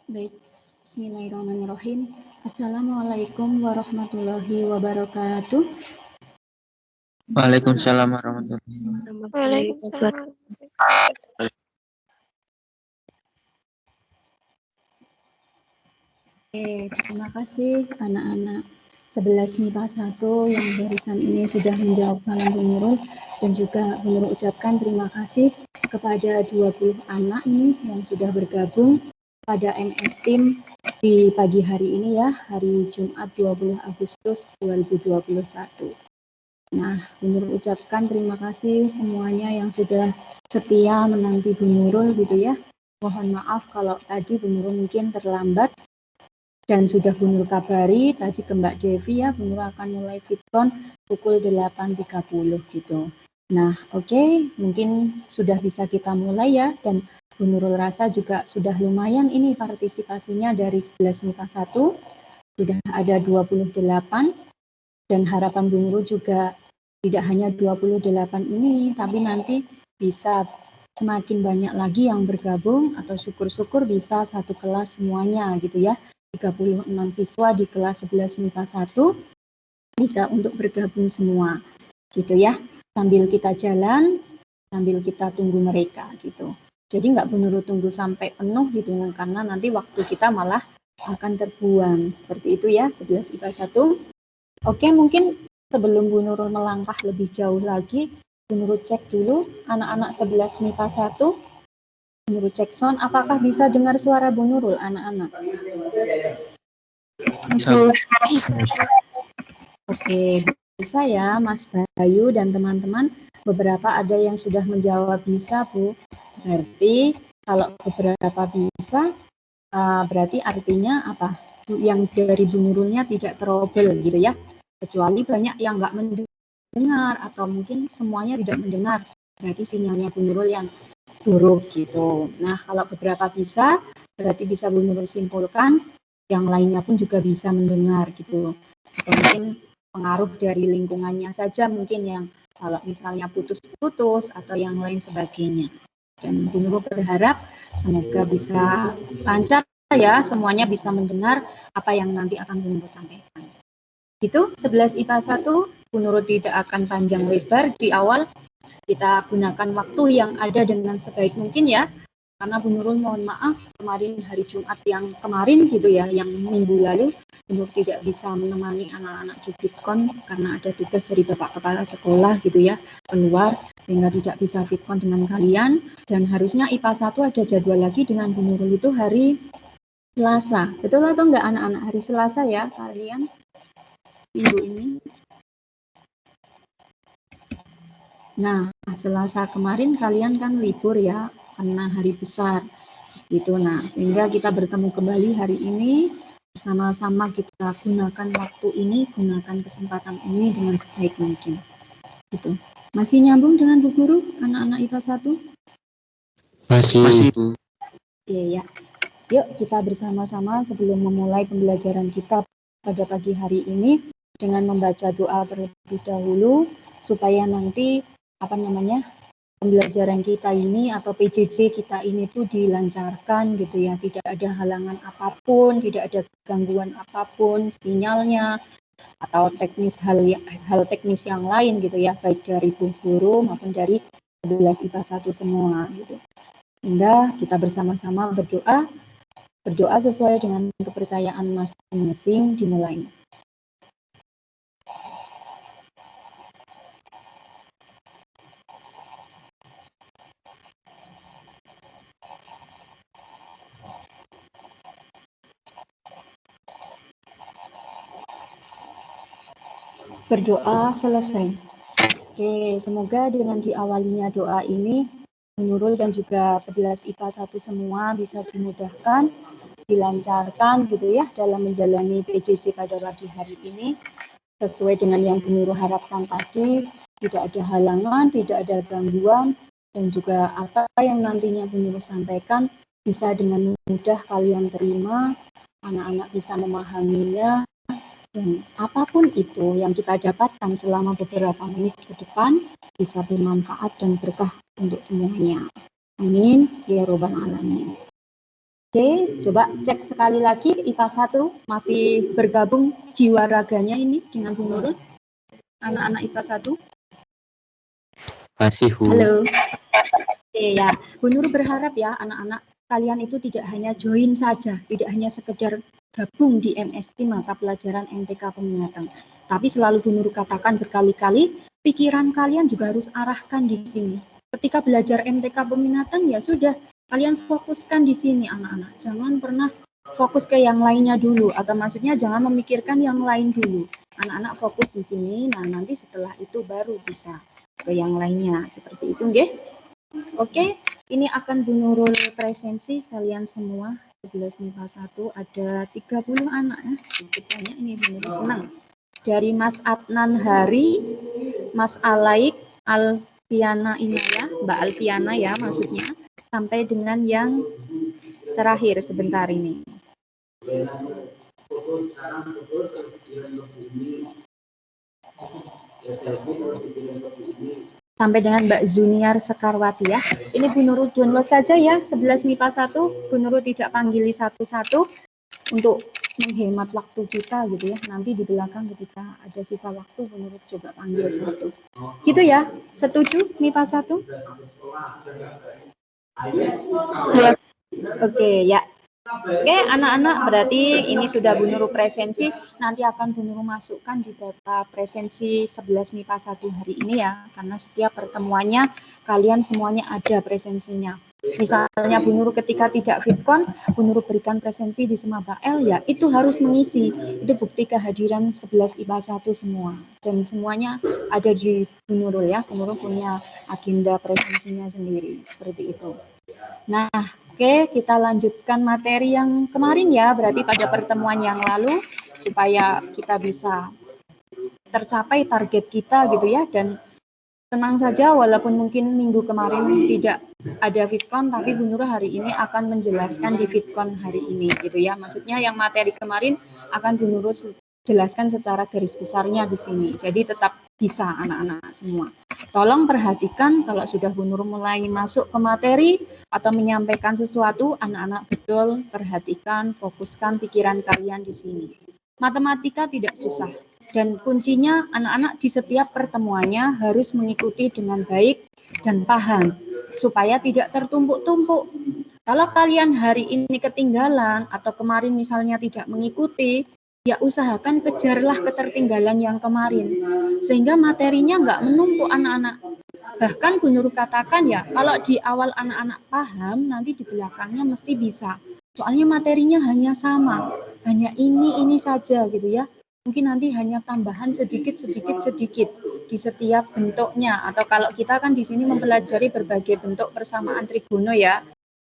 Baik, bismillahirrahmanirrahim. Assalamualaikum warahmatullahi wabarakatuh. Waalaikumsalam warahmatullahi Waalaikumsalam. Terima kasih anak-anak 11 MIPA 1 yang barisan ini sudah menjawab malam Bu Nurul, dan juga Bu Nurul ucapkan terima kasih kepada 20 anak ini yang sudah bergabung pada MS Team di pagi hari ini ya, hari Jumat 20 Agustus 2021. Nah, Bu Nurul ucapkan terima kasih semuanya yang sudah setia menanti Bu Nurul gitu ya. Mohon maaf kalau tadi Bu Nurul mungkin terlambat dan sudah Bu Nurul kabari tadi ke Mbak Devi ya, Bu Nurul akan mulai VidCon pukul 8.30 gitu. Nah, oke, mungkin sudah bisa kita mulai ya, dan Bu Nurul rasa juga sudah lumayan ini partisipasinya dari 11 MIPA 1, sudah ada 28, dan harapan Bu Nurul juga tidak hanya 28 ini, tapi nanti bisa semakin banyak lagi yang bergabung, atau syukur-syukur bisa satu kelas semuanya gitu ya. 36 siswa di kelas 11 MIPA 1 bisa untuk bergabung semua gitu ya. Sambil kita jalan, sambil kita tunggu mereka gitu. Jadi nggak benar tunggu sampai penuh gitu, karena nanti waktu kita malah akan terbuang. Seperti itu ya, 11 IPA 1. Oke, mungkin sebelum Bu Nurul melangkah lebih jauh lagi, Bu Nurul cek dulu anak-anak 11 MIPA 1. Bu Nurul cek sound, apakah bisa dengar suara Bu Nurul anak-anak? Oke, bisa ya Mas Bayu dan teman-teman. Beberapa ada yang sudah menjawab bisa, Bu. Berarti kalau beberapa bisa, berarti artinya apa? Yang dari Bu Nurulnya tidak trouble gitu ya. Kecuali banyak yang nggak mendengar atau mungkin semuanya tidak mendengar. Berarti sinyalnya Bu Nurul yang buruk gitu. Nah, kalau beberapa bisa, berarti bisa Bu Nurul simpulkan yang lainnya pun juga bisa mendengar gitu. Atau mungkin pengaruh dari lingkungannya saja mungkin yang kalau misalnya putus-putus atau yang lain sebagainya. Dan Bu Nurul berharap semoga bisa lancar ya, semuanya bisa mendengar apa yang nanti akan Bu Nurul sampaikan. Itu 11 IPA 1, Bu Nurul tidak akan panjang lebar di awal. Kita gunakan waktu yang ada dengan sebaik mungkin ya. Karena Bu Nurul mohon maaf, kemarin hari Jumat yang kemarin gitu ya, yang minggu lalu, Bu Nurul tidak bisa menemani anak-anak di VidCon karena ada tugas dari Bapak Kepala Sekolah gitu ya, keluar, sehingga tidak bisa VidCon dengan kalian. Dan harusnya IPA 1 ada jadwal lagi dengan Bu Nurul itu hari Selasa. Betul atau enggak anak-anak? Hari Selasa ya kalian minggu ini? Nah, Selasa kemarin kalian kan libur ya, karena hari besar gitu. Nah, sehingga kita bertemu kembali hari ini, bersama-sama kita gunakan waktu ini, gunakan kesempatan ini dengan sebaik mungkin gitu. Masih nyambung dengan Bu Guru anak-anak IPA 1? Masih, Bu. Oke ya, yuk kita bersama-sama sebelum memulai pembelajaran kita pada pagi hari ini dengan membaca doa terlebih dahulu, supaya nanti pembelajaran kita ini atau PJJ kita ini tuh dilancarkan gitu ya, tidak ada halangan apapun, tidak ada gangguan apapun sinyalnya atau hal teknis yang lain gitu ya, baik dari Bu Guru maupun dari 11 IPA 1 semua gitu. Sehingga kita bersama-sama berdoa sesuai dengan kepercayaan masing-masing dimulai. Berdoa selesai. Oke, semoga dengan diawalinya doa ini, Nurul dan juga 11 IPA 1 semua bisa dimudahkan, dilancarkan gitu ya dalam menjalani PJJ pada pagi hari ini, sesuai dengan yang Bu Nurul harapkan tadi, tidak ada halangan, tidak ada gangguan, dan juga apa yang nantinya Bu Nurul sampaikan bisa dengan mudah kalian terima, anak-anak bisa memahaminya, dan apapun itu yang kita dapatkan selama beberapa menit ke depan bisa bermanfaat dan berkah untuk semuanya. Amin. Ya Rabbal Alamin. Oke, coba cek sekali lagi IPA 1 masih bergabung jiwa raganya ini dengan Bu Nurul. Anak-anak IPA 1. Masih, Bu. Halo. Oke ya, Bu Nurul berharap ya anak-anak kalian itu tidak hanya join saja, tidak hanya sekedar gabung di MST mata pelajaran MTK Peminatan. Tapi selalu Bu Nurul katakan berkali-kali, pikiran kalian juga harus arahkan di sini. Ketika belajar MTK Peminatan ya sudah, kalian fokuskan di sini anak-anak. Jangan pernah fokus ke yang lainnya dulu, atau maksudnya jangan memikirkan yang lain dulu. Anak-anak fokus di sini, nah nanti setelah itu baru bisa ke yang lainnya. Seperti itu, nggih? Oke, ini akan Bu Nurul presensi kalian semua. 11 MIPA 1 ada 30 anak ya. Sedikit banyak ini Bu Nurul senang. Dari Mas Adnan Hari, Mas Alaik, Alfiana Inaya, Mbak Alfiana ya maksudnya, sampai dengan yang terakhir sebentar ini. Sampai dengan Mbak Zuniar Sekarwati ya. Ini Bu Nurul download saja ya, 11 MIPA 1. Bu Nurul tidak panggili satu-satu untuk menghemat waktu kita gitu ya. Nanti di belakang ketika ada sisa waktu, Bu Nurul coba panggil satu. Gitu ya, setuju MIPA 1? Oke ya. Oke, anak-anak, berarti ini sudah Bu Nurul presensi. Nanti akan Bu Nurul masukkan di data presensi 11 MIPA 1 hari ini ya. Karena setiap pertemuannya, kalian semuanya ada presensinya. Misalnya Bu Nurul ketika tidak Fitcon, Bu Nurul berikan presensi di Semabael, ya itu harus mengisi. Itu bukti kehadiran 11 IPA 1 semua. Dan semuanya ada di Bu Nurul ya. Bu Nurul punya agenda presensinya sendiri. Seperti itu. Nah, oke, kita lanjutkan materi yang kemarin ya, berarti pada pertemuan yang lalu, supaya kita bisa tercapai target kita gitu ya, dan tenang saja walaupun mungkin minggu kemarin tidak ada Fitcon, tapi Bu Nurul hari ini akan menjelaskan di Fitcon hari ini gitu ya, maksudnya yang materi kemarin akan Bu Nurul jelaskan secara garis besarnya di sini, jadi tetap bisa anak-anak semua. Tolong perhatikan kalau sudah Bu Nurul mulai masuk ke materi atau menyampaikan sesuatu, anak-anak betul perhatikan, fokuskan pikiran kalian di sini. Matematika tidak susah, dan kuncinya anak-anak di setiap pertemuannya harus mengikuti dengan baik dan paham, supaya tidak tertumpuk-tumpuk. Kalau kalian hari ini ketinggalan atau kemarin misalnya tidak mengikuti, ya usahakan kejarlah ketertinggalan yang kemarin, sehingga materinya nggak menumpuk anak-anak. Bahkan Bu Nurul katakan ya, kalau di awal anak-anak paham, nanti di belakangnya mesti bisa. Soalnya materinya hanya sama, hanya ini saja gitu ya. Mungkin nanti hanya tambahan sedikit di setiap bentuknya. Atau kalau kita kan di sini mempelajari berbagai bentuk persamaan trigono ya.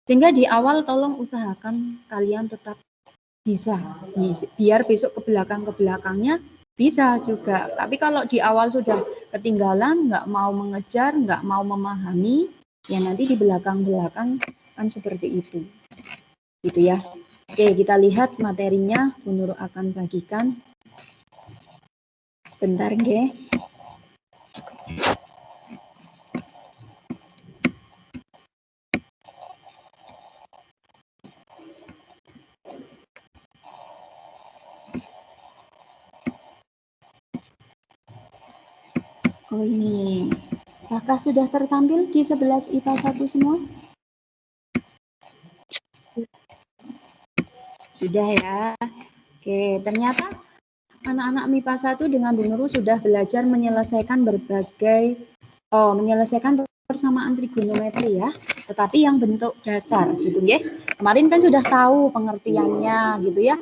Sehingga di awal tolong usahakan kalian tetap bisa, biar besok ke belakangnya bisa juga. Tapi kalau di awal sudah ketinggalan, nggak mau mengejar, nggak mau memahami, ya nanti di belakang-belakang kan seperti itu. Gitu ya. Oke, kita lihat materinya. Bu Nurul akan bagikan. Sebentar, nggih. Oh ini, apakah sudah tertampil di 11 IPA 1 semua? Sudah ya. Oke, ternyata anak-anak MIPA 1 dengan Bu Nurul sudah belajar menyelesaikan menyelesaikan persamaan trigonometri ya, tetapi yang bentuk dasar gitu ya. Kemarin kan sudah tahu pengertiannya gitu ya.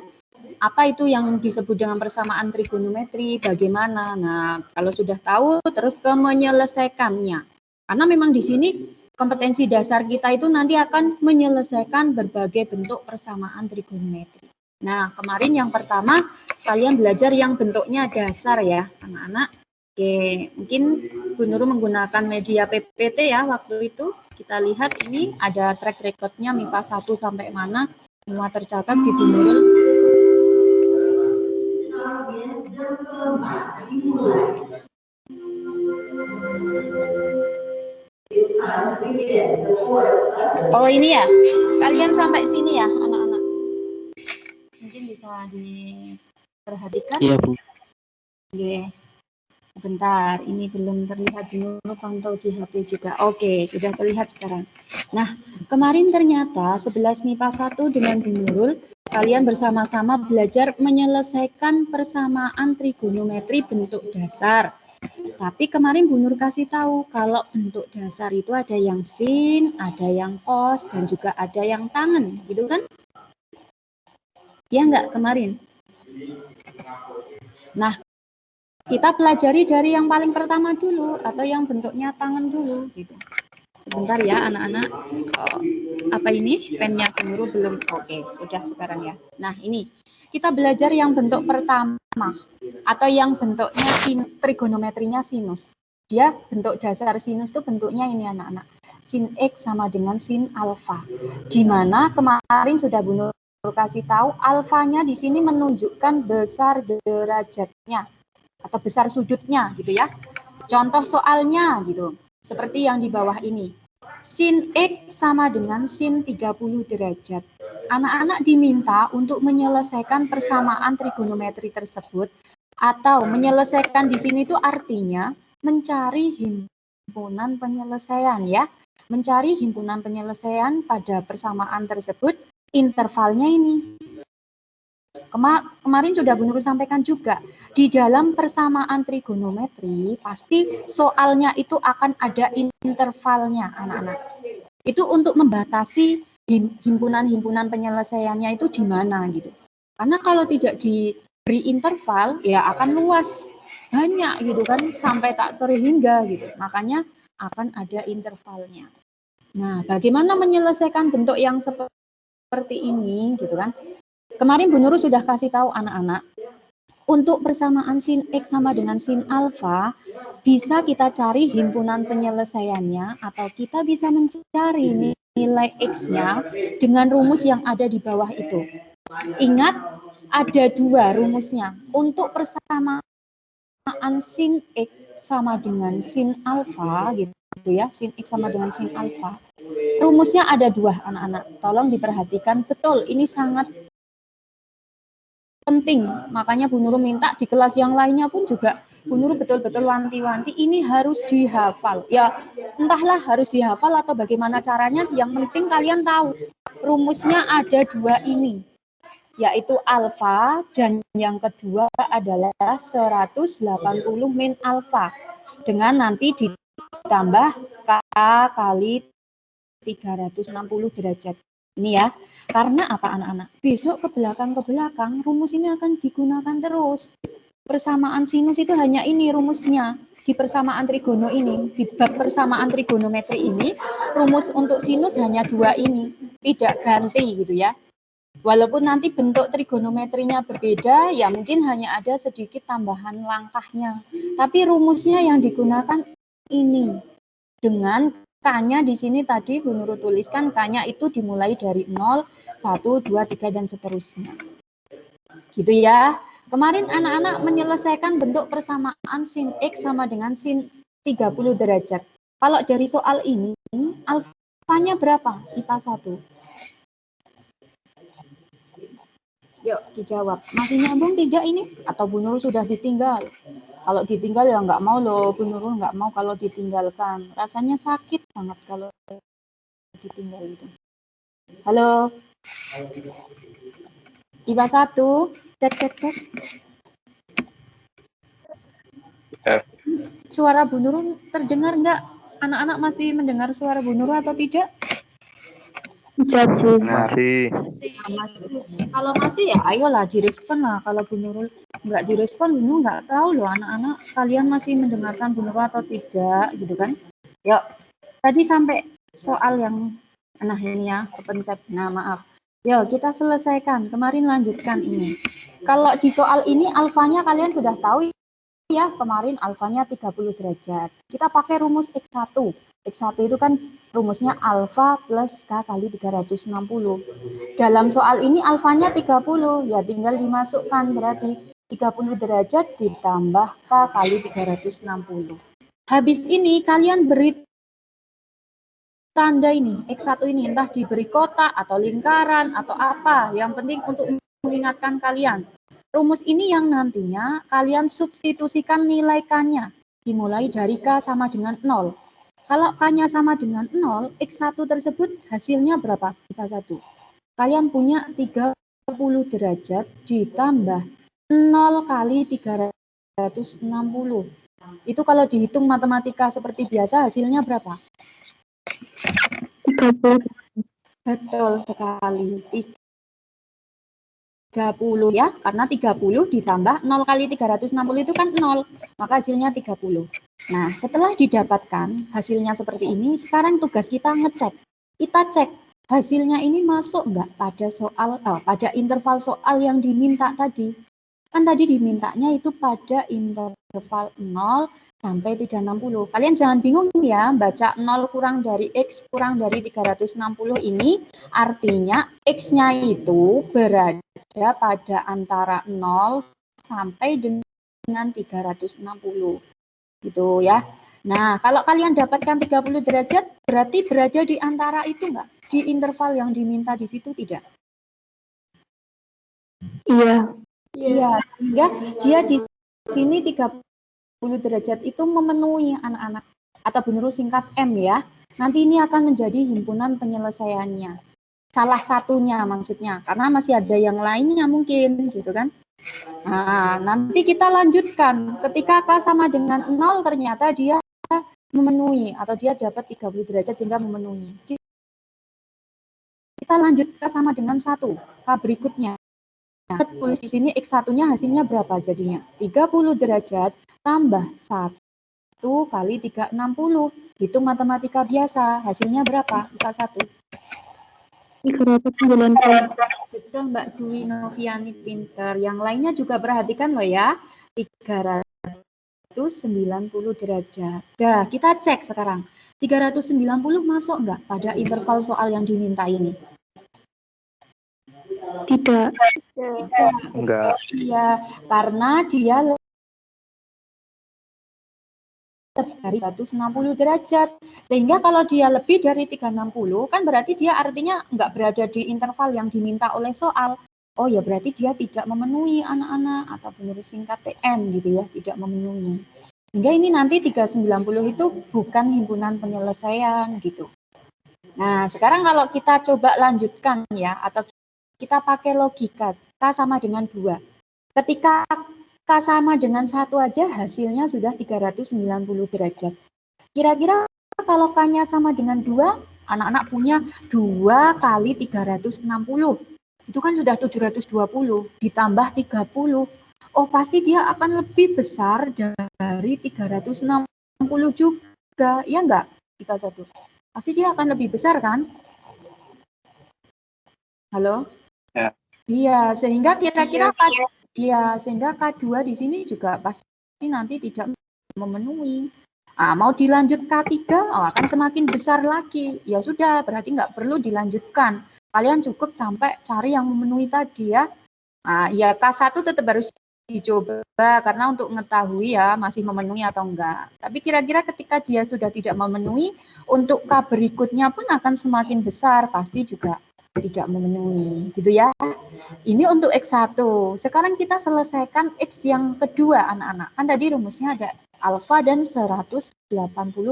Apa itu yang disebut dengan persamaan trigonometri, bagaimana? Nah, kalau sudah tahu, terus ke menyelesaikannya. Karena memang di sini kompetensi dasar kita itu nanti akan menyelesaikan berbagai bentuk persamaan trigonometri. Nah, kemarin yang pertama, kalian belajar yang bentuknya dasar ya, anak-anak. Oke, mungkin Bu Nurul menggunakan media PPT ya waktu itu. Kita lihat ini ada track recordnya MIPA 1 sampai mana, semua tercatat di Bu Nurul. Oh ini ya, kalian sampai sini ya anak-anak. bisa diperhatikan? Iya, Bu. Oke. Sebentar, ini belum terlihat dulu pantau di HP juga. Oke, sudah terlihat sekarang. Nah, kemarin ternyata 11 MIPA 1 dengan Bu Nurul, kalian bersama-sama belajar menyelesaikan persamaan trigonometri bentuk dasar. Tapi kemarin Bu Nur kasih tahu kalau bentuk dasar itu ada yang sin, ada yang cos, dan juga ada yang tangen, gitu kan? Ya enggak kemarin? Nah, kita pelajari dari yang paling pertama dulu atau yang bentuknya tangan dulu gitu. Sebentar ya anak-anak. Apa ini? Pennya guru belum? Oke, sudah sekarang ya. Nah, ini kita belajar yang bentuk pertama atau yang bentuknya trigonometrinya sinus. Dia bentuk dasar sinus itu bentuknya ini anak-anak. Sin X sama dengan sin alfa. Di mana kemarin sudah Bu Nur kasih tahu alfanya di sini menunjukkan besar derajatnya atau besar sudutnya gitu ya. Contoh soalnya gitu. Seperti yang di bawah ini. Sin X sama dengan sin 30 derajat. Anak-anak diminta untuk menyelesaikan persamaan trigonometri tersebut atau menyelesaikan di sini itu artinya mencari himpunan penyelesaian ya. Mencari himpunan penyelesaian pada persamaan tersebut intervalnya ini. Kemarin sudah Bu Nur sampaikan juga, di dalam persamaan trigonometri pasti soalnya itu akan ada intervalnya anak-anak. Itu untuk membatasi himpunan-himpunan penyelesaiannya itu di mana gitu. Karena kalau tidak diberi interval ya akan luas banyak gitu kan sampai tak terhingga gitu. Makanya akan ada intervalnya. Nah, bagaimana menyelesaikan bentuk yang seperti ini gitu kan? Kemarin Bu Nurul sudah kasih tahu anak-anak, untuk persamaan sin X sama dengan sin alfa, bisa kita cari himpunan penyelesaiannya, atau kita bisa mencari nilai X-nya dengan rumus yang ada di bawah itu. Ingat, ada dua rumusnya. Untuk persamaan sin X sama dengan sin alfa, gitu ya, sin X sama dengan sin alfa. Rumusnya ada dua, anak-anak. Tolong diperhatikan betul, ini sangat penting, makanya Bu Nurul minta di kelas yang lainnya pun juga Bu Nurul betul-betul wanti-wanti ini harus dihafal. Ya, entahlah harus dihafal atau bagaimana caranya, yang penting kalian tahu rumusnya ada dua ini, yaitu alfa dan yang kedua adalah 180 min alfa dengan nanti ditambah K kali 360 derajat. Ini ya, karena apa anak-anak? Besok ke belakang rumus ini akan digunakan terus. Persamaan sinus itu hanya ini rumusnya. Di persamaan trigono ini, di bab persamaan trigonometri ini, rumus untuk sinus hanya dua ini. Tidak ganti gitu ya. Walaupun nanti bentuk trigonometrinya berbeda, ya mungkin hanya ada sedikit tambahan langkahnya. Tapi rumusnya yang digunakan ini. Dengan K-nya di sini tadi Bu Nurul tuliskan, K-nya itu dimulai dari 0, 1, 2, 3, dan seterusnya. Gitu ya. Kemarin anak-anak menyelesaikan bentuk persamaan sin X sama dengan sin 30 derajat. Kalau dari soal ini, alfanya berapa? IPA 1. Yuk dijawab. Masih nyambung tidak ini? Atau Bu Nurul sudah ditinggal? Kalau ditinggal ya nggak mau loh, Bu Nurul nggak mau kalau ditinggalkan. Rasanya sakit banget kalau ditinggal itu. Halo? IPA 1, cek. Suara Bu Nurul terdengar nggak? Anak-anak masih mendengar suara Bu Nurul atau tidak? Masih. Masih. Kalau masih ya ayolah direspon lah. Kalau Bu Nurul nggak direspon, Bu Nurul nggak tahu loh anak-anak kalian masih mendengarkan Bu Nurul atau tidak gitu kan. Yuk, tadi sampai soal yang ini ya, kepencet. Nah maaf. Yuk kita selesaikan. Kemarin lanjutkan ini. Kalau di soal ini alfanya kalian sudah tahu ya, kemarin alfanya 30 derajat. Kita pakai rumus X1. X1 itu kan rumusnya alfa plus K kali 360. Dalam soal ini alfanya 30, ya tinggal dimasukkan, berarti 30 derajat ditambah K kali 360. Habis ini kalian beri tanda ini, X1 ini, entah diberi kotak atau lingkaran atau apa. Yang penting untuk mengingatkan kalian. Rumus ini yang nantinya kalian substitusikan nilai K-nya. Dimulai dari K sama dengan 0. Kalau K-nya sama dengan 0, X1 tersebut hasilnya berapa? K1. Kalian punya 30 derajat ditambah 0 kali 360. Itu kalau dihitung matematika seperti biasa hasilnya berapa? 30. Betul sekali. 30 ya, karena 30 ditambah 0 kali 360 itu kan 0, maka hasilnya 30. Nah, setelah didapatkan hasilnya seperti ini, sekarang tugas kita ngecek. Kita cek hasilnya ini masuk nggak pada interval soal yang diminta tadi. Kan tadi dimintanya itu pada interval 0 sampai 360. Kalian jangan bingung ya, baca 0 kurang dari X kurang dari 360 ini, artinya X-nya itu berada pada antara 0 sampai dengan 360. Gitu ya. Nah, kalau kalian dapatkan 30 derajat, berarti berada di antara itu enggak? Di interval yang diminta di situ tidak? Iya. Iya, sehingga dia di sini 30 derajat itu memenuhi anak-anak, atau benurut singkat M ya. Nanti ini akan menjadi himpunan penyelesaiannya. Salah satunya maksudnya, karena masih ada yang lainnya mungkin, gitu kan. Nah, nanti kita lanjutkan. Ketika K sama dengan 0, ternyata dia memenuhi, atau dia dapat 30 derajat sehingga memenuhi. Kita lanjut K sama dengan 1, K berikutnya. Tulis di sini X1-nya hasilnya berapa jadinya? 30 derajat tambah 1 kali 360. Hitung matematika biasa, hasilnya berapa? K1. 390. Betul Mbak Dwi Noviani, pinter. Yang lainnya juga perhatikan loh ya. 390 derajat. Dah, kita cek sekarang. 390 masuk nggak pada interval soal yang diminta ini? Tidak. Enggak. Iya, karena dia dari 160 derajat. Sehingga kalau dia lebih dari 360, kan berarti dia artinya nggak berada di interval yang diminta oleh soal. Oh ya, berarti dia tidak memenuhi anak-anak, atau benurut singkat TM gitu ya, tidak memenuhi. Sehingga ini nanti 390 itu bukan himpunan penyelesaian gitu. Nah, sekarang kalau kita coba lanjutkan ya, atau kita pakai logika, K sama dengan 2. Ketika K sama dengan 1 aja hasilnya sudah 390 derajat. Kira-kira kalau K-nya sama dengan 2, anak-anak punya 2 kali 360. Itu kan sudah 720, ditambah 30. Oh, pasti dia akan lebih besar dari 360 juga, ya enggak? K1. Pasti dia akan lebih besar kan? Halo? Ya. Iya, sehingga kira-kira sehingga K2 di sini juga pasti nanti tidak memenuhi. Mau dilanjut K3, akan semakin besar lagi. Ya sudah, berarti nggak perlu dilanjutkan. Kalian cukup sampai cari yang memenuhi tadi ya. Ya K1 tetap harus dicoba karena untuk mengetahui ya masih memenuhi atau enggak. Tapi kira-kira ketika dia sudah tidak memenuhi, untuk K berikutnya pun akan semakin besar, pasti juga tidak memenuhi, gitu ya. Ini untuk X1. Sekarang kita selesaikan X yang kedua, anak-anak. Kan tadi rumusnya ada alfa dan 180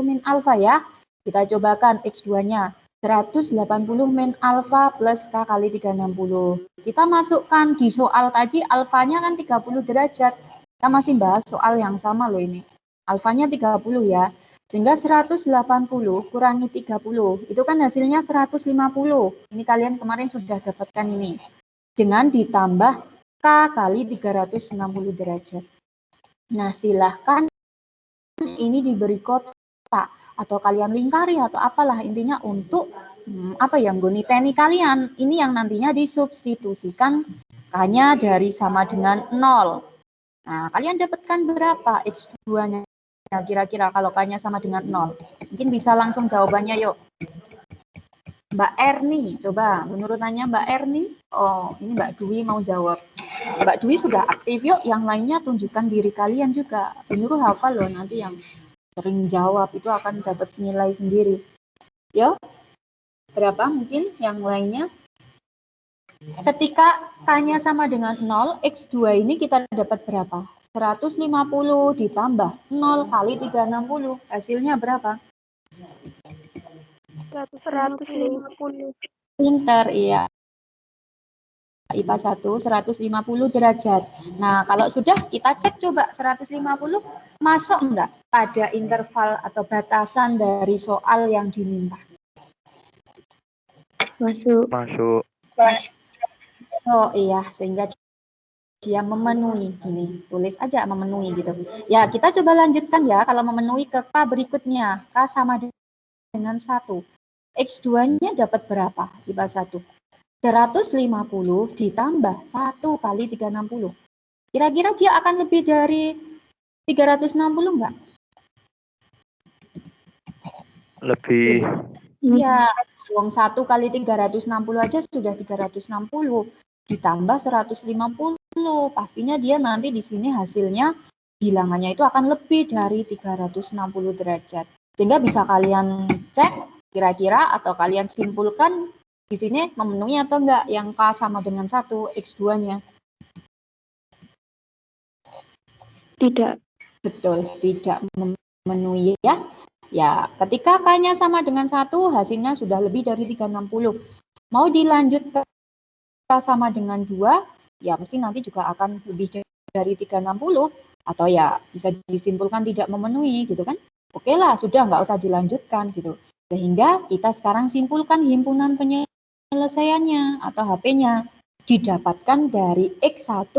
min alfa ya. Kita cobakan X2-nya. 180 min alfa plus K kali 360. Kita masukkan di soal tadi, alfanya kan 30 derajat. Kita masih bahas soal yang sama loh ini. Alfanya 30 ya. Sehingga 180 kurangi 30, itu kan hasilnya 150. Ini kalian kemarin sudah dapatkan ini. Dengan ditambah K kali 360 derajat. Nah, silahkan ini diberi kotak, atau kalian lingkari, atau apalah intinya untuk niteni kalian. Ini yang nantinya disubstitusikan K-nya dari sama dengan 0. Nah, kalian dapatkan berapa X2-nya? Nah, kira-kira kalau K-nya sama dengan 0. Mungkin bisa langsung jawabannya yuk. Mbak Erni, coba menurutnya Mbak Erni. Oh, ini Mbak Dwi mau jawab. Mbak Dwi sudah aktif yuk, yang lainnya tunjukkan diri kalian juga. Penyuruh hafal loh, nanti yang sering jawab itu akan dapat nilai sendiri. Yuk, berapa mungkin yang lainnya? Ketika K-nya sama dengan 0, X2 ini kita dapat berapa? 150 ditambah 0 kali 360. Hasilnya berapa? 150. Pinter, iya. IPA 1, 150 derajat. Nah, kalau sudah kita cek coba 150 masuk enggak pada interval atau batasan dari soal yang diminta? Masuk. Masuk. Oh iya, sehingga dia memenuhi, gini, tulis aja memenuhi gitu. Ya, kita coba lanjutkan ya, kalau memenuhi ke K berikutnya, K sama dengan 1. X2-nya dapat berapa? IPA 1. 150 ditambah 1 kali 360. Kira-kira dia akan lebih dari 360 enggak? Lebih. Ya, uang 1 kali 360 aja sudah 360. Ditambah 150. Pastinya dia nanti di sini hasilnya bilangannya itu akan lebih dari 360 derajat. Sehingga bisa kalian cek kira-kira atau kalian simpulkan di sini memenuhi atau enggak yang K sama dengan 1, X2-nya. Tidak. Betul, tidak memenuhi ya. Ya, ketika K-nya sama dengan 1, hasilnya sudah lebih dari 360. Mau dilanjut ke K sama dengan 2, ya pasti nanti juga akan lebih dari 360. Atau ya bisa disimpulkan tidak memenuhi gitu kan. Oke lah, sudah nggak usah dilanjutkan gitu. Sehingga kita sekarang simpulkan himpunan penyelesaiannya atau HP-nya. Didapatkan dari X1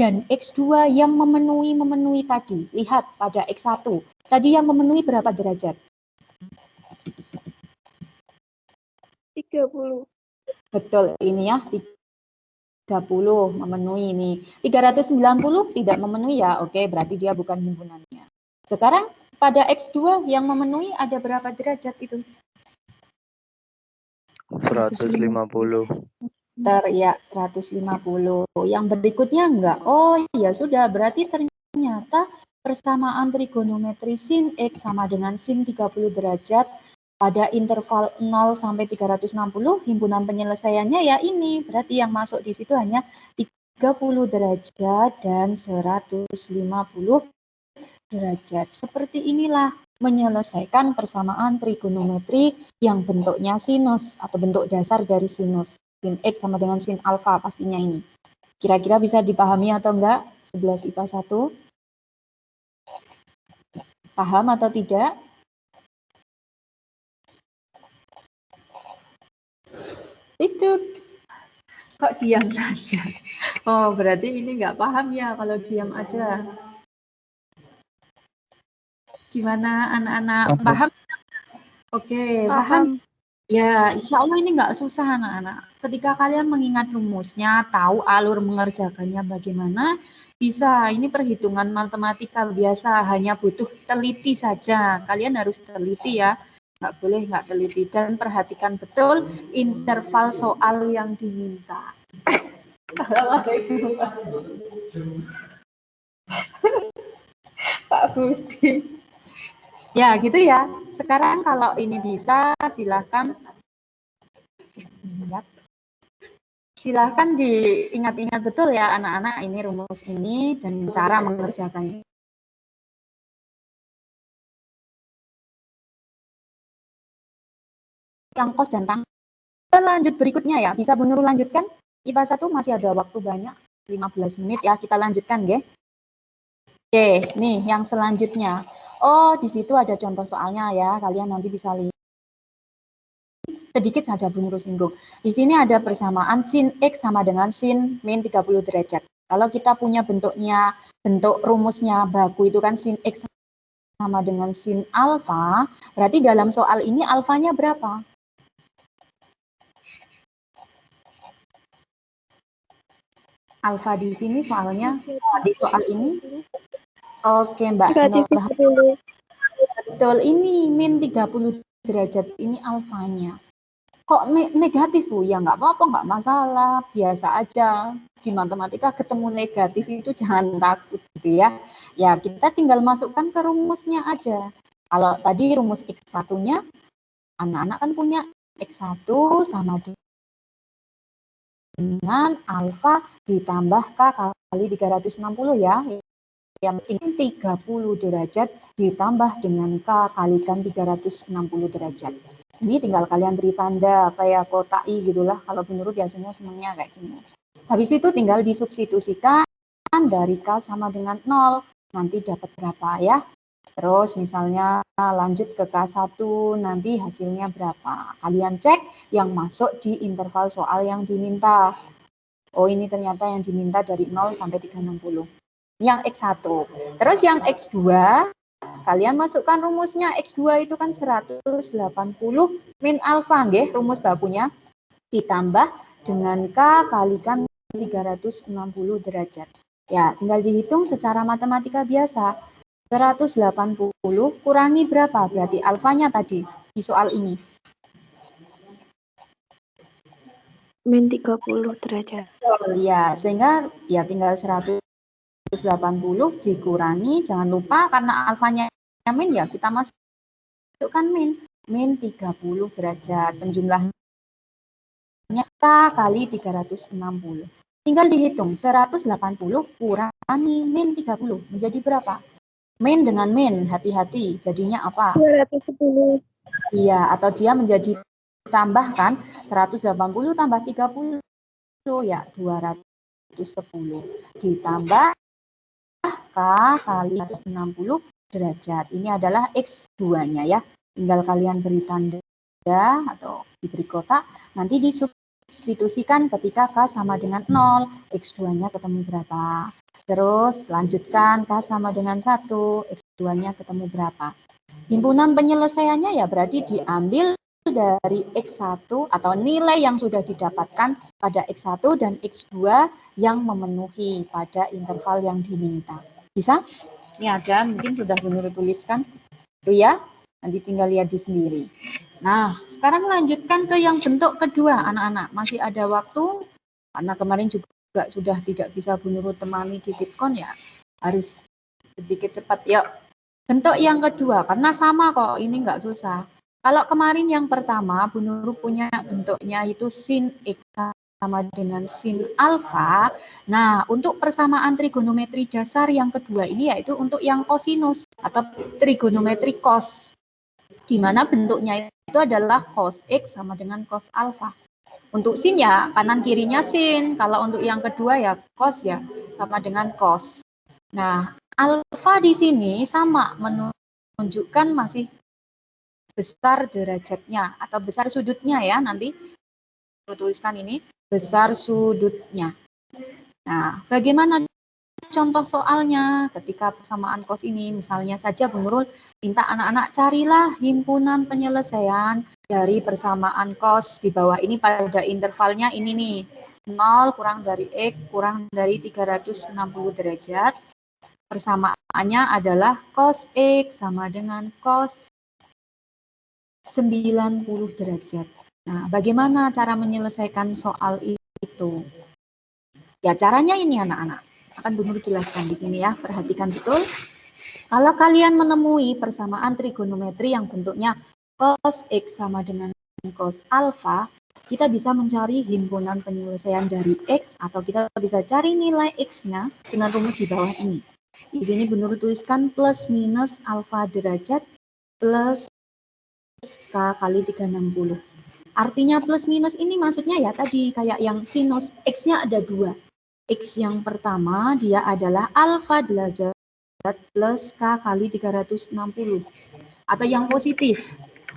dan X2 yang memenuhi tadi. Lihat pada X1. Tadi yang memenuhi berapa derajat? 30. Betul, ini ya. 30 memenuhi ini. 390 tidak memenuhi ya. Oke, berarti dia bukan himpunannya. Sekarang pada X2 yang memenuhi ada berapa derajat itu? 150. Ya, 150. Yang berikutnya enggak. Oh, ya sudah. Berarti ternyata persamaan trigonometri sin X sama dengan sin 30 derajat pada interval 0 sampai 360, himpunan penyelesaiannya ya ini. Berarti yang masuk di situ hanya 30 derajat dan 150 derajat. Seperti inilah menyelesaikan persamaan trigonometri yang bentuknya sinus atau bentuk dasar dari sinus. Sin X sama dengan sin alfa pastinya ini. Kira-kira bisa dipahami atau enggak? 11 IPA 1. Paham atau tidak? Itu kok diam saja? Oh, berarti ini enggak paham ya kalau diam aja. Gimana anak-anak? Paham? Oke, paham. Ya, insya Allah ini nggak susah anak-anak. Ketika kalian mengingat rumusnya, tahu alur mengerjakannya bagaimana, bisa. Ini perhitungan matematika biasa, hanya butuh teliti saja. Kalian harus teliti ya, nggak boleh nggak teliti. Dan perhatikan betul interval soal yang diminta. Pak Budi. Ya, gitu ya. Sekarang kalau ini bisa, silahkan diingat-ingat betul ya anak-anak ini rumus ini dan cara mengerjakannya. Yang kos dan tang. Lanjut berikutnya ya, bisa Bu Nurul lanjutkan? IPA 1 masih ada waktu banyak, 15 menit ya, kita lanjutkan ya. Oke, nih yang selanjutnya. Oh, di situ ada contoh soalnya ya, kalian nanti bisa lihat. Sedikit saja Bu Nurul singgung. Di sini ada persamaan sin X sama dengan sin min 30 derajat. Kalau kita punya bentuk rumusnya baku itu kan sin X sama dengan sin alfa, berarti dalam soal ini alfanya berapa? Alfa di sini soalnya, di soal ini. Oke Mbak Nur. Betul, ini min 30 derajat ini alfanya. Kok negatif Bu? Ya nggak apa-apa, nggak masalah, biasa aja. Di matematika ketemu negatif itu jangan takut gitu ya. Ya kita tinggal masukkan ke rumusnya aja. Kalau tadi rumus X1-nya, anak-anak kan punya X1 sama dengan alfa ditambah K kali 360 ya. Yang ini 30 derajat ditambah dengan K kalikan 360 derajat. Ini tinggal kalian beri tanda kayak kotak I gitulah. Kalau Bu Nurul biasanya senangnya kayak gini. Habis itu tinggal disubstitusikan dari K sama dengan 0. Nanti dapat berapa ya. Terus misalnya lanjut ke K1, nanti hasilnya berapa. Kalian cek yang masuk di interval soal yang diminta. Oh ini ternyata yang diminta dari 0 sampai 360. Yang X1. Terus yang X2, kalian masukkan rumusnya. X2 itu kan 180 min alfa, nggih, rumus bakunya. Ditambah dengan K kalikan 360 derajat. Ya, tinggal dihitung secara matematika biasa. 180 kurangi berapa? Berarti alfanya tadi di soal ini. Min 30 derajat. Oh, ya, sehingga ya tinggal 180 dikurangi, jangan lupa karena alfanya min ya kita masukkan min 30 derajat. Penjumlahannya K kali 360. Tinggal dihitung 180 kurangi min 30 menjadi berapa? Min dengan min, hati-hati, jadinya apa? 210. Iya, atau dia menjadi tambahkan 180 tambah 30 ya 210 ditambah K kali 160 derajat. Ini adalah X2-nya ya. Tinggal kalian beri tanda atau diberi kotak, nanti disubstitusikan ketika K sama dengan 0, X2-nya ketemu berapa. Terus lanjutkan K sama dengan 1, X2-nya ketemu berapa. Himpunan penyelesaiannya ya berarti diambil dari X1 atau nilai yang sudah didapatkan pada X1 dan X2 yang memenuhi pada interval yang diminta. Bisa? Ini ada, mungkin sudah Bu Nurul tuliskan. Itu ya, nanti tinggal lihat di sendiri. Nah, sekarang lanjutkan ke yang bentuk kedua, anak-anak. Masih ada waktu, karena kemarin juga sudah tidak bisa Bu Nurul temani di Bitcoin ya. Harus sedikit cepat, yuk. Bentuk yang kedua, karena sama kok, ini nggak susah. Kalau kemarin yang pertama, Bu Nurul punya bentuknya itu sin X sama dengan sin alfa. Nah, untuk persamaan trigonometri dasar yang kedua ini yaitu untuk yang kosinus atau trigonometri cos. Di mana bentuknya itu adalah cos X sama dengan cos alfa. Untuk sin ya kanan kirinya sin, kalau untuk yang kedua ya cos ya sama dengan cos. Nah, alfa di sini sama menunjukkan masih besar derajatnya atau besar sudutnya ya, nanti tuliskan ini besar sudutnya. Nah, bagaimana contoh soalnya ketika persamaan cos ini? Misalnya saja Bu Nurul minta anak-anak carilah himpunan penyelesaian dari persamaan cos di bawah ini pada intervalnya ini nih. 0 kurang dari X kurang dari 360 derajat. Persamaannya adalah cos X sama dengan cos 90 derajat. Nah, bagaimana cara menyelesaikan soal itu? Ya, caranya ini anak-anak. Akan Bu Nurul jelaskan di sini ya, perhatikan betul. Kalau kalian menemui persamaan trigonometri yang bentuknya cos X sama dengan cos alfa, kita bisa mencari himpunan penyelesaian dari X atau kita bisa cari nilai X-nya dengan rumus di bawah ini. Di sini Bu Nurul tuliskan plus minus alfa derajat plus K kali 360. Artinya plus minus ini maksudnya ya tadi kayak yang sinus, X-nya ada 2. X yang pertama dia adalah alfa derajat plus K kali 360. Atau yang positif.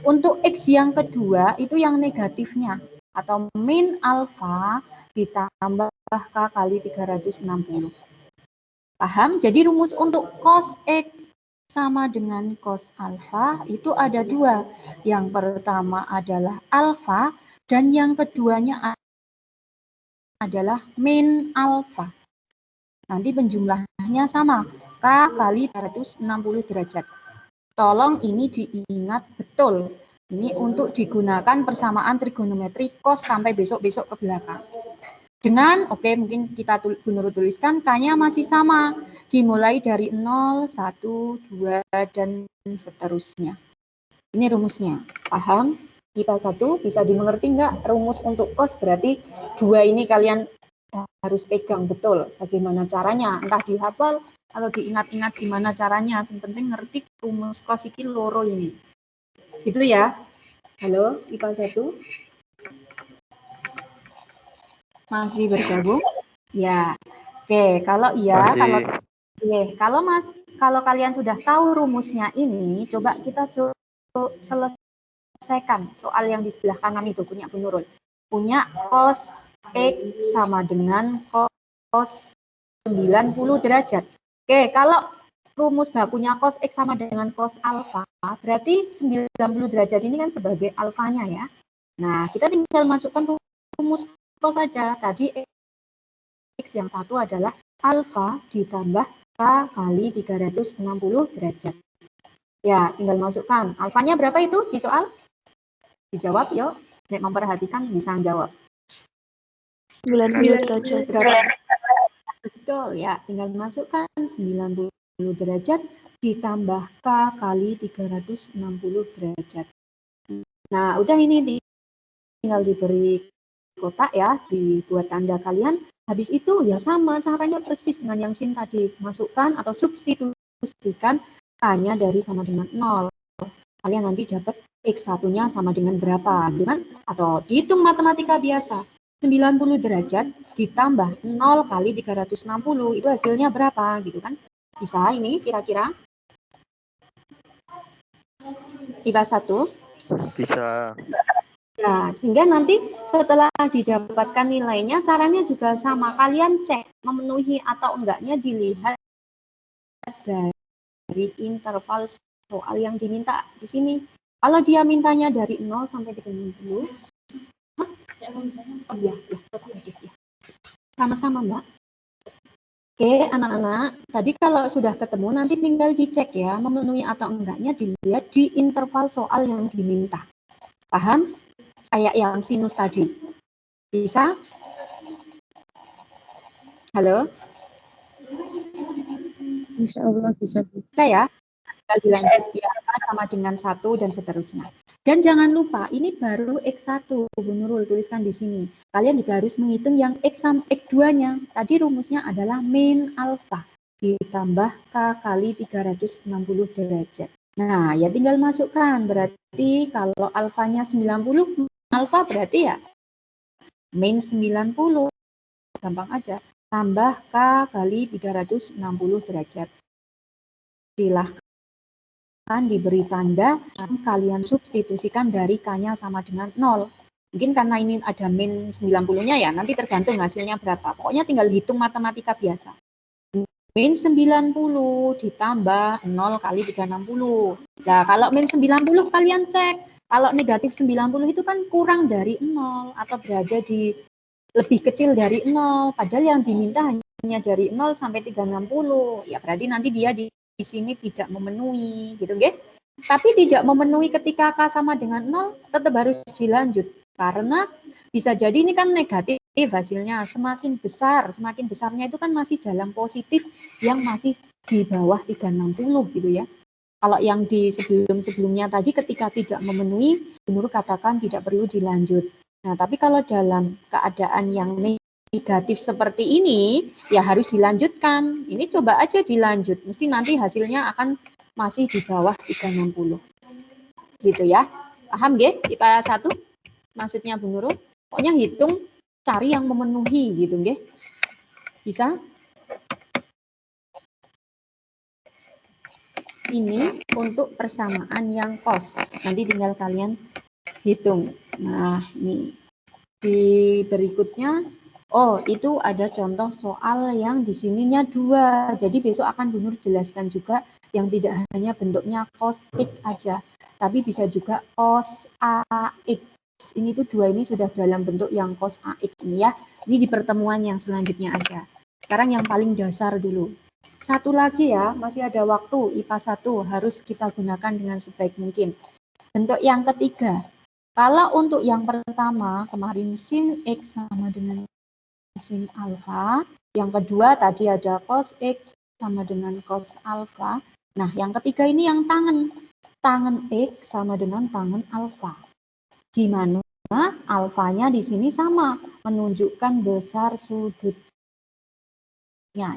Untuk X yang kedua itu yang negatifnya. Atau min alfa ditambah K kali 360. Paham? Jadi rumus untuk cos X sama dengan cos alfa itu ada 2. Yang pertama adalah alfa dan yang keduanya adalah min alfa. Nanti penjumlahnya sama, K kali 360 derajat. Tolong ini diingat betul. Ini untuk digunakan persamaan trigonometri cos sampai besok-besok ke belakang. Dengan, mungkin kita Bu Nurul tuliskan, K-nya masih sama. Dimulai dari 0, 1, 2, dan seterusnya. Ini rumusnya. Paham? IPA 1 bisa dimengerti nggak rumus untuk cos? Berarti 2 ini kalian harus pegang betul bagaimana caranya, entah dihafal atau diingat-ingat gimana caranya. Yang penting ngerti rumus cos iki loro ini. Gitu ya. Halo, IPA 1? Masih bergabung? Ya. Oke, kalau iya, kalau kalian sudah tahu rumusnya ini, coba kita selesaikan soal yang di sebelah kanan itu, punya Bu Nurul. Punya cos X sama dengan cos 90 derajat. Oke, kalau rumus bakunya cos X sama dengan cos alfa, berarti 90 derajat ini kan sebagai alfanya ya. Nah, kita tinggal masukkan rumus cos saja. Tadi X yang satu adalah alfa ditambah K kali 360 derajat. Ya, tinggal masukkan. Alfanya berapa itu di soal? Dijawab yuk. Nek memperhatikan bisa jawab. 90 derajat. Betul ya, tinggal masukkan 90 derajat ditambah K kali 360 derajat. Nah, udah ini tinggal diberi kotak ya, dibuat tanda kalian. Habis itu ya sama, caranya persis dengan yang sin tadi. Masukkan atau substitusikan K-nya dari sama dengan 0. Kalian nanti dapat X1-nya sama dengan berapa, gitu kan? Atau dihitung matematika biasa. 90 derajat ditambah 0 kali 360, itu hasilnya berapa, gitu kan? Bisa ini kira-kira? IPA 1? Bisa. Nah, sehingga nanti setelah didapatkan nilainya, caranya juga sama. Kalian cek memenuhi atau enggaknya dilihat dari interval soal yang diminta di sini. Kalau dia mintanya dari 0 sampai 30, iya, sama-sama Mbak. Oke, anak-anak, tadi kalau sudah ketemu, nanti tinggal dicek ya, memenuhi atau enggaknya dilihat di interval soal yang diminta. Paham? Kayak yang sinus tadi. Bisa? Halo? Insya Allah bisa. Bisa ya? Tinggal dilanjut ya, sama dengan 1 dan seterusnya. Dan jangan lupa, ini baru X1, Bu Nurul, tuliskan di sini. Kalian juga harus menghitung yang X2-nya. Tadi rumusnya adalah min alfa ditambah K kali 360 derajat. Nah, ya tinggal masukkan. Berarti kalau alfanya 90, alfa berarti ya min 90. Gampang aja. Tambah K kali 360 derajat. Silahkan diberi tanda, kalian substitusikan dari K-nya sama dengan 0. Mungkin karena ini ada min 90-nya ya, nanti tergantung hasilnya berapa. Pokoknya tinggal hitung matematika biasa. Min 90 ditambah 0 kali 360. Nah, kalau min 90 kalian cek. Kalau negatif 90 itu kan kurang dari 0 atau berada di lebih kecil dari 0. Padahal yang diminta hanya dari 0 sampai 360. Ya berarti nanti dia di sini tidak memenuhi, gitu nggih. Tapi tidak memenuhi ketika K sama dengan 0, tetap harus dilanjut. Karena bisa jadi ini kan negatif hasilnya, semakin besarnya itu kan masih dalam positif yang masih di bawah 360 gitu ya. Kalau yang di sebelum-sebelumnya tadi ketika tidak memenuhi, menurut katakan tidak perlu dilanjut. Nah, tapi kalau dalam keadaan yang negatif seperti ini, ya harus dilanjutkan. Ini coba aja dilanjut, mesti nanti hasilnya akan masih di bawah 360. Gitu ya. Paham nggih? IPA 1 maksudnya Bu Nurul? Pokoknya hitung, cari yang memenuhi gitu nggih. Bisa? Ini untuk persamaan yang cos. Nanti tinggal kalian hitung. Nah, ini di berikutnya, oh itu ada contoh soal yang di sininya 2. Jadi besok akan Bu Nur jelaskan juga yang tidak hanya bentuknya cos X aja, tapi bisa juga cos AX. Ini tuh 2 ini sudah dalam bentuk yang cos AX ini ya. Ini di pertemuan yang selanjutnya aja. Sekarang yang paling dasar dulu. Satu lagi ya, masih ada waktu. IPA 1 harus kita gunakan dengan sebaik mungkin. Bentuk yang ketiga. Kalau untuk yang pertama, kemarin sin X sama dengan sin alfa. Yang kedua tadi ada cos X sama dengan cos alfa. Nah, yang ketiga ini yang tangen. Tangen X sama dengan tangen alfa. di mana alfanya di sini sama, menunjukkan besar sudutnya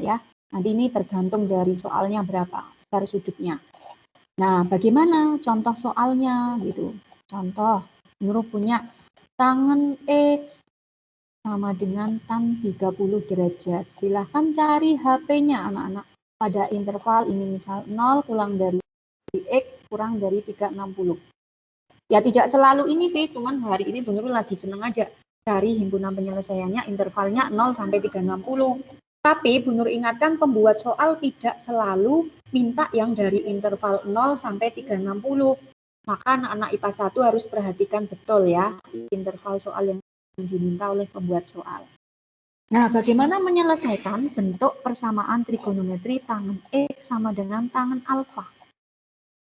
ya. Nanti ini tergantung dari soalnya berapa besar sudutnya. Nah, bagaimana contoh soalnya gitu? Contoh, Nurul punya tangen X sama dengan tan 30 derajat. Silahkan cari HP-nya anak-anak. Pada interval ini misal 0 kurang dari X kurang dari 360. Ya tidak selalu ini sih, cuman hari ini Bu Nurul lagi seneng aja cari himpunan penyelesaiannya intervalnya 0 sampai 360. Tapi Bu Nur ingatkan pembuat soal tidak selalu minta yang dari interval 0 sampai 360. Maka anak-anak IPA 1 harus perhatikan betul ya interval soal yang diminta oleh pembuat soal. Nah, bagaimana menyelesaikan bentuk persamaan trigonometri tangen X sama dengan tangen alfa?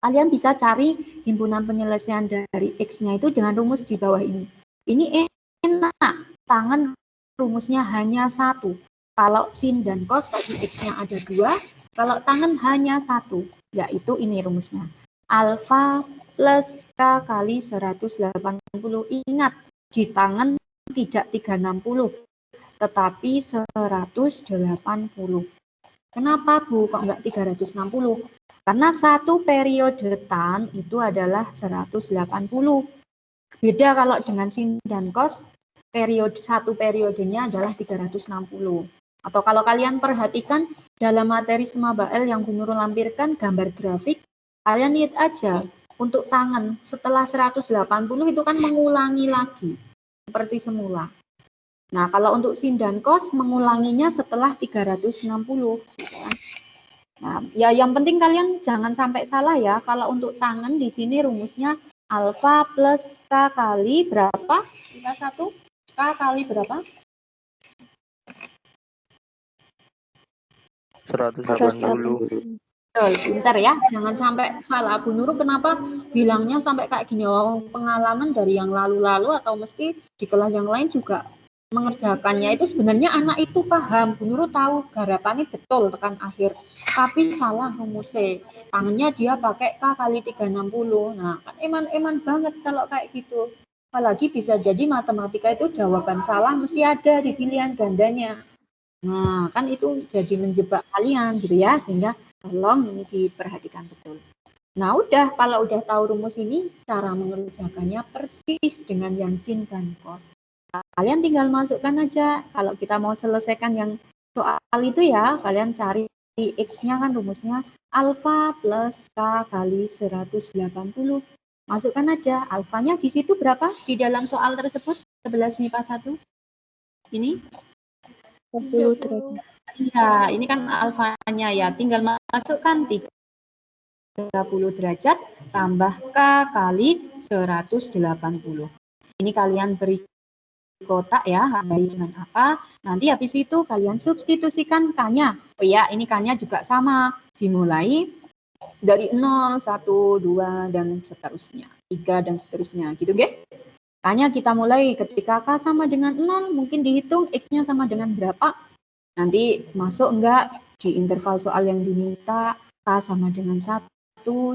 Kalian bisa cari himpunan penyelesaian dari X-nya itu dengan rumus di bawah ini. Ini enak, tangen rumusnya hanya satu. Kalau sin dan cos bagi X-nya ada dua, kalau tangen hanya satu, yaitu ini rumusnya. Alfa plus K kali 180. Ingat, di tangen tidak 360, tetapi 180. Kenapa Bu, kok enggak 360? Karena satu periode tan itu adalah 180. Beda kalau dengan sin dan cos, satu periodenya adalah 360. Atau kalau kalian perhatikan dalam materi Semabael yang Bu Nurul lampirkan gambar grafik, kalian lihat aja untuk tangan setelah 180 itu kan mengulangi lagi seperti semula. Nah, kalau untuk sin dan cos mengulanginya setelah 360. Nah, ya yang penting kalian jangan sampai salah ya. Kalau untuk tangen di sini rumusnya alfa plus K kali berapa? Kita satu K kali berapa? 180. Betul, pintar ya. Jangan sampai salah. Bu Nurul kenapa bilangnya sampai kayak gini? Oh, pengalaman dari yang lalu-lalu atau mesti di kelas yang lain juga mengerjakannya itu sebenarnya anak itu paham. Bu Nurul tahu garapannya betul tekan akhir. Tapi salah rumusnya. Tangannya dia pakai K kali 360. Nah, kan eman banget kalau kayak gitu. Apalagi bisa jadi matematika itu jawaban salah mesti ada di pilihan gandanya. Nah, kan itu jadi menjebak kalian gitu ya, sehingga tolong ini diperhatikan betul. Nah, udah kalau udah tahu rumus ini, cara mengerjakannya persis dengan yang sin dan cos. Kalian tinggal masukkan aja. Kalau kita mau selesaikan yang soal itu ya, kalian cari X-nya kan rumusnya alfa plus K kali 180. Masukkan aja. Alfanya di situ berapa? Di dalam soal tersebut, 11 MIPA 1. Ini? 30 derajat. Iya, ini kan alfanya ya. Tinggal masukkan 30 derajat tambah K kali 180. Ini kalian beri kotak ya, dengan apa. Nanti habis itu kalian substitusikan K-nya. Oh ya, ini K-nya juga sama. Dimulai dari 0, 1, 2, dan seterusnya. 3, dan seterusnya. Gitu, Ge? K-nya kita mulai ketika K sama dengan 0, mungkin dihitung X-nya sama dengan berapa. Nanti masuk enggak di interval soal yang diminta, K sama dengan 1,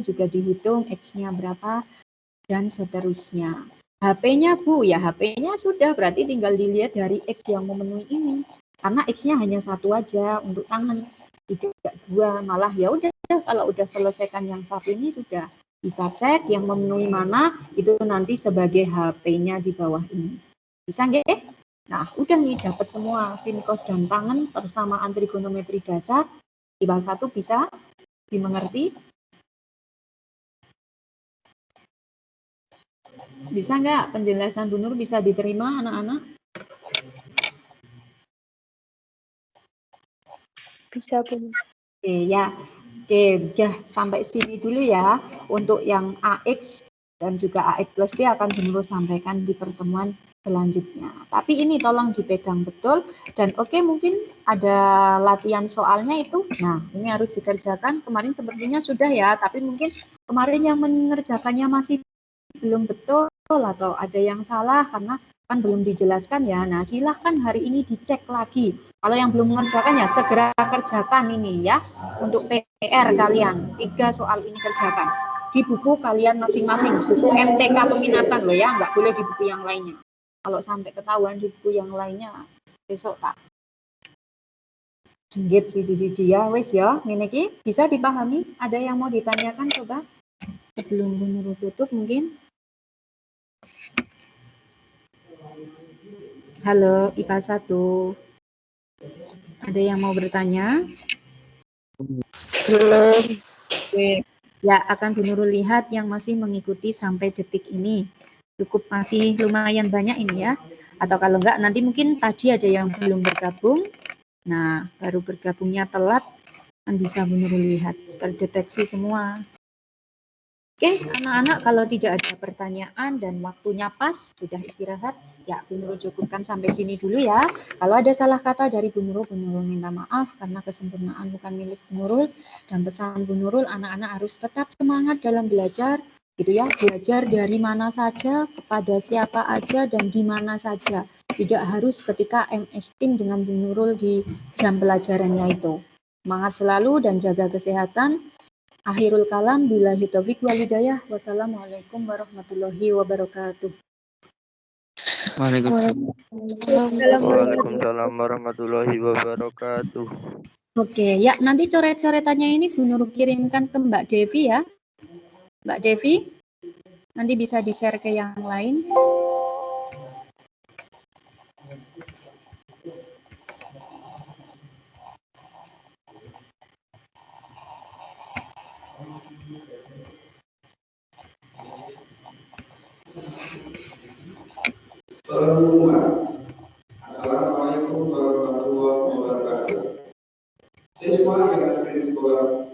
juga dihitung X-nya berapa, dan seterusnya. HP-nya Bu, ya HP-nya sudah, berarti tinggal dilihat dari X yang memenuhi ini. Karena X-nya hanya satu aja untuk tangan, tidak dua. Malah ya udah, kalau udah selesaikan yang satu ini sudah bisa cek yang memenuhi mana, itu nanti sebagai HP-nya di bawah ini. Bisa nggak? Nah, udah nih dapat semua sin, cos, dan tangen persamaan trigonometri dasar. IPA 1 bisa dimengerti? Bisa nggak penjelasan Bu Nur bisa diterima anak-anak? Bisa, Bu. Oke ya, oke udah sampai sini dulu ya. Untuk yang AX dan juga AX plus B akan Bu Nur sampaikan di pertemuan selanjutnya. Tapi ini tolong dipegang betul. Dan oke, mungkin ada latihan soalnya itu. Nah, ini harus dikerjakan. Kemarin sepertinya sudah ya, tapi mungkin kemarin yang mengerjakannya masih belum betul atau ada yang salah karena kan belum dijelaskan ya. Nah, silahkan hari ini dicek lagi. Kalau yang belum mengerjakan ya segera kerjakan ini ya. Untuk PR kalian, 3 soal ini kerjakan. di buku kalian masing-masing, buku MTK peminatan loh ya, nggak boleh di buku yang lainnya. Kalau sampai ketahuan di buku yang lainnya, besok tak jenggit siji-siji ya, wes ya, ini bisa dipahami? Ada yang mau ditanyakan coba? Sebelum Bu Nurul tutup mungkin. Halo, IPA 1. Ada yang mau bertanya? Belum. Oke. Ya, akan Bu Nurul lihat yang masih mengikuti sampai detik ini. Cukup masih lumayan banyak ini ya. Atau kalau enggak, nanti mungkin tadi ada yang belum bergabung. Nah, baru bergabungnya telat, kan bisa Bu Nurul lihat. Terdeteksi semua. Oke, anak-anak kalau tidak ada pertanyaan dan waktunya pas, sudah istirahat, ya Bu Nurul cukupkan sampai sini dulu ya. Kalau ada salah kata dari Bu Nurul minta maaf karena kesempurnaan bukan milik Bu Nurul. Dan pesan Bu Nurul, anak-anak harus tetap semangat dalam belajar, gitu ya. Belajar dari mana saja, kepada siapa aja, dan di mana saja. Tidak harus ketika MS Team dengan Bu Nurul di jam pelajarannya itu. Semangat selalu dan jaga kesehatan. Akhirul kalam, billahi taufiq wal hidayah. Wassalamualaikum warahmatullahi wabarakatuh. Waalaikumsalam warahmatullahi wabarakatuh. Oke, ya nanti coret-coretannya ini Bu Nurul kirimkan ke Mbak Devi ya. Mbak Devi, nanti bisa di-share ke yang lain. Assalamualaikum warahmatullahi wabarakatuh. Siswa yang ada di sekolah